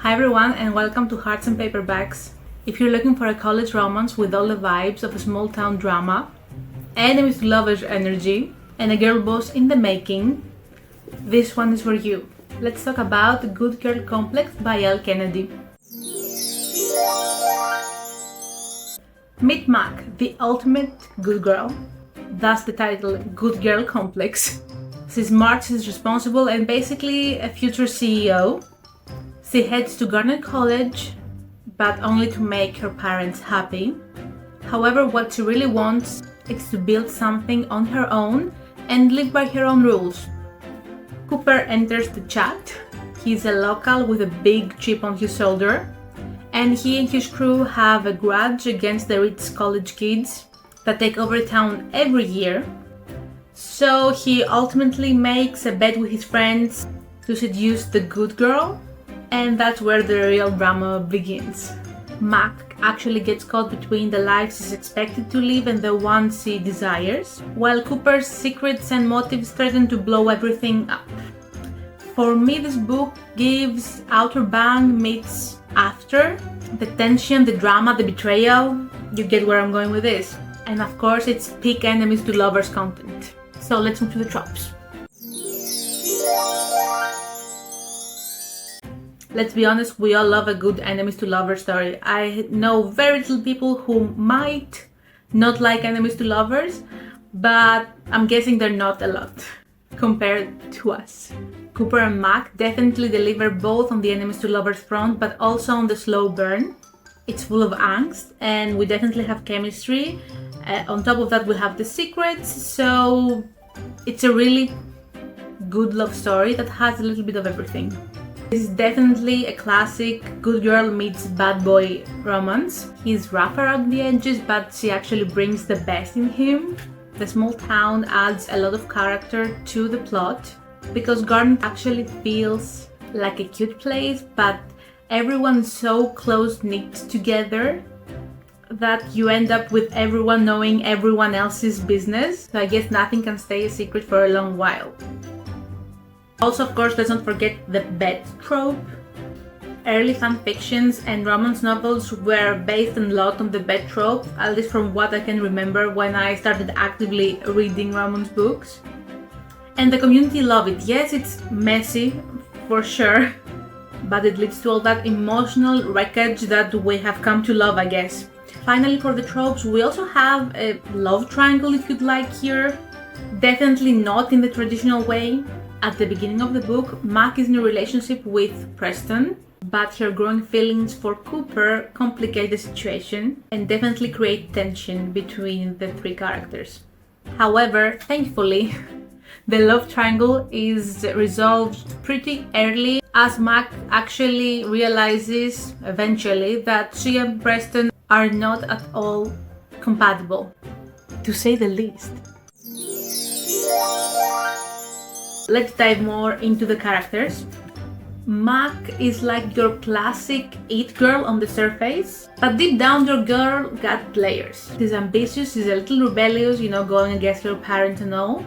Hi everyone and welcome to Hearts and Paperbacks. If you're looking for a college romance with all the vibes of a small town drama, enemies to lovers energy, and a girl boss in the making, this one is for you. Let's talk about The Good Girl Complex by L. Kennedy. Meet Mac, the ultimate good girl. Thus the title, Good Girl Complex. She's smart, she's responsible, and basically a future CEO. She heads to Garnet College, but only to make her parents happy. However, what she really wants is to build something on her own and live by her own rules. Cooper enters the chat. He's a local with a big chip on his shoulder, and he and his crew have a grudge against the rich college kids that take over town every year. So he ultimately makes a bet with his friends to seduce the good girl, and that's where the real drama begins. Mac actually gets caught between the life she's expected to live and the one she desires, while Cooper's secrets and motives threaten to blow everything up. For me, this book gives Outer Bang meets After. The tension, the drama, the betrayal, you get where I'm going with this. And of course, it's peak enemies to lovers content. So let's move to the tropes. Let's be honest, we all love a good enemies to lovers story. I know very little people who might not like enemies to lovers, but I'm guessing they're not a lot compared to us. Cooper and Mac definitely deliver both on the enemies to lovers front, but also on the slow burn. It's full of angst and we definitely have chemistry. On top of that, we have the secrets, so it's a really good love story that has a little bit of everything. This is definitely a classic good girl meets bad boy romance. He's rough around the edges, but she actually brings the best in him. The small town adds a lot of character to the plot because Garnet actually feels like a cute place, but everyone's so close-knit together that you end up with everyone knowing everyone else's business. So I guess nothing can stay a secret for a long while. Also, of course, let's not forget the bet trope. Early fan fictions and romance novels were based a lot on the bet trope, at least from what I can remember when I started actively reading romance books. And the community love it. Yes, it's messy, for sure, but it leads to all that emotional wreckage that we have come to love, I guess. Finally, for the tropes, we also have a love triangle, if you'd like, here. Definitely not in the traditional way. At the beginning of the book, Mac is in a relationship with Preston, but her growing feelings for Cooper complicate the situation and definitely create tension between the three characters. However, thankfully, the love triangle is resolved pretty early as Mac actually realizes eventually that she and Preston are not at all compatible, to say the least. Let's dive more into the characters. Mac is like your classic it girl on the surface, but deep down your girl got layers. She's ambitious, she's a little rebellious, going against her parents and all.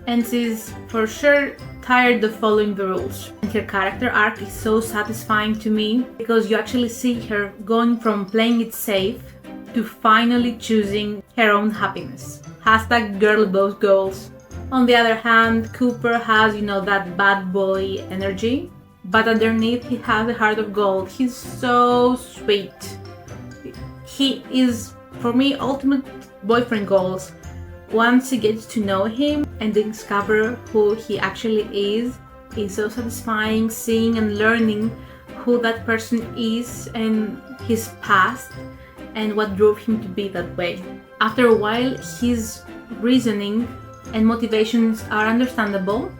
And she's for sure tired of following the rules. And her character arc is so satisfying to me because you actually see her going from playing it safe to finally choosing her own happiness. Hashtag girl boss goals. On the other hand, Cooper has, that bad boy energy, but underneath he has a heart of gold. He's so sweet. He is, for me, ultimate boyfriend goals. Once you get to know him and discover who he actually is, it's so satisfying seeing and learning who that person is and his past and what drove him to be that way. After a while, his reasoning and motivations are understandable.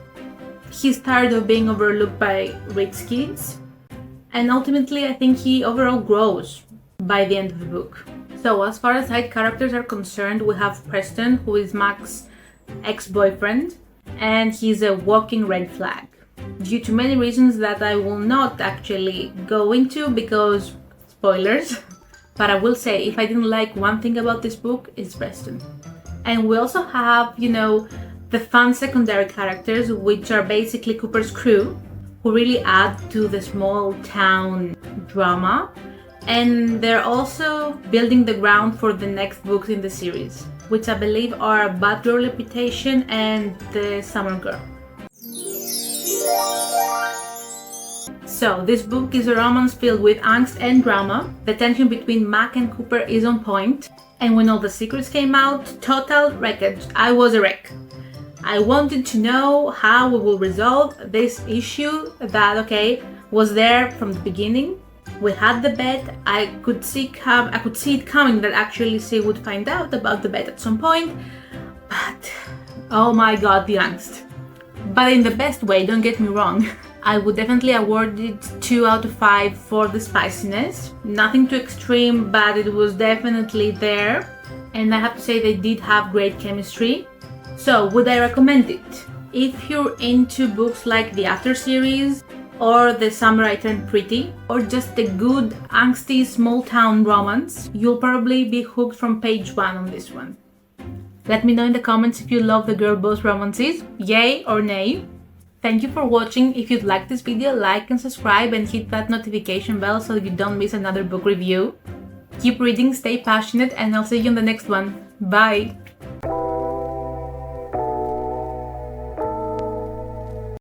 He's tired of being overlooked by rich kids, and ultimately I think he overall grows by the end of the book. So as far as side characters are concerned, we have Preston, who is Mac's ex-boyfriend, and he's a walking red flag due to many reasons that I will not actually go into because spoilers, but I will say if I didn't like one thing about this book, it's Preston. And we also have, the fun secondary characters, which are basically Cooper's crew, who really add to the small town drama. And they're also building the ground for the next books in the series, which I believe are Bad Girl Reputation and The Summer Girl. So this book is a romance filled with angst and drama. The tension between Mac and Cooper is on point. And when all the secrets came out, total wreckage. I was a wreck. I wanted to know how we will resolve this issue that, okay, was there from the beginning. We had the bet. I could see it coming that actually she would find out about the bet at some point. But oh my god, the angst. But in the best way, don't get me wrong. I would definitely award it 2 out of 5 for the spiciness. Nothing too extreme, but it was definitely there. And I have to say they did have great chemistry. So would I recommend it? If you're into books like the After series, or The Summer I Turned Pretty, or just a good angsty small town romance, you'll probably be hooked from page 1 on this one. Let me know in the comments if you love the girl boss romances, yay or nay. Thank you for watching. If you'd like this video, like and subscribe and hit that notification bell so you don't miss another book review. Keep reading, stay passionate, and I'll see you in the next one. Bye!